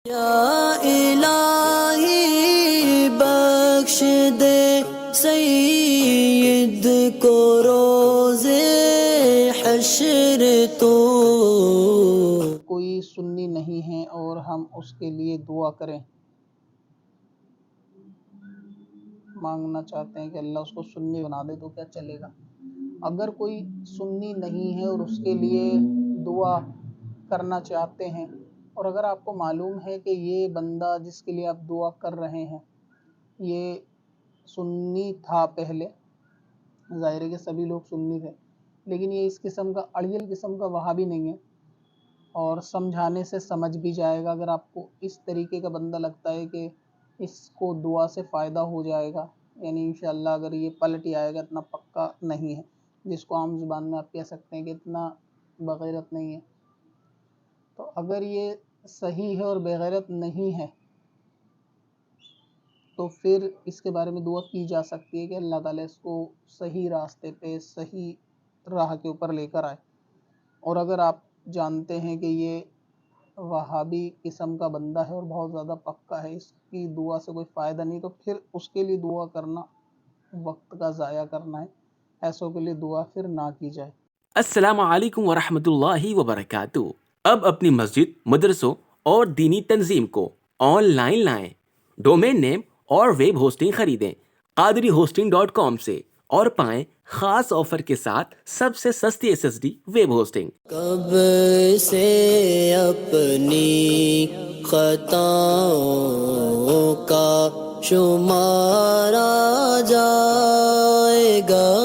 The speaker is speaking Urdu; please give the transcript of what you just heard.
یا الہی بخش دے سید کو روز حشر تو. کوئی سنی نہیں ہے اور ہم اس کے لیے دعا کریں، مانگنا چاہتے ہیں کہ اللہ اس کو سنی بنا دے تو کیا چلے گا؟ اگر کوئی سنی نہیں ہے اور اس کے لیے دعا کرنا چاہتے ہیں، اور اگر آپ کو معلوم ہے کہ یہ بندہ جس کے لیے آپ دعا کر رہے ہیں یہ سنی تھا، پہلے ظاہر ہے کہ سبھی لوگ سنی تھے، لیکن یہ اس قسم کا اڑیل قسم کا وہابی نہیں ہے، اور سمجھانے سے سمجھ بھی جائے گا. اگر آپ کو اس طریقے کا بندہ لگتا ہے کہ اس کو دعا سے فائدہ ہو جائے گا، یعنی انشاءاللہ اگر یہ پلٹ ہی آئے گا، اتنا پکا نہیں ہے، جس کو عام زبان میں آپ کہہ سکتے ہیں کہ اتنا بغیرت نہیں ہے، تو اگر یہ صحیح ہے اور بغیرت نہیں ہے تو پھر اس کے بارے میں دعا کی جا سکتی ہے کہ اللہ تعالیٰ اس کو صحیح راستے پہ، صحیح راہ کے اوپر لے کر آئے. اور اگر آپ جانتے ہیں کہ یہ وہابی قسم کا بندہ ہے اور بہت زیادہ پکا ہے، اس کی دعا سے کوئی فائدہ نہیں، تو پھر اس کے لیے دعا کرنا وقت کا ضائع کرنا ہے. ایسوں کے لیے دعا پھر نہ کی جائے. السلام علیکم ورحمۃ اللہ وبرکاتہ. اب اپنی مسجد، مدرسوں اور دینی تنظیم کو آن لائن لائیں. ڈومین نیم اور ویب ہوسٹنگ خریدیں قادری سے اور پائیں خاص آفر کے ساتھ سب سے سستی SSD ویب ہوسٹنگ. کب سے اپنی خطاؤں کا شمارا جائے گا.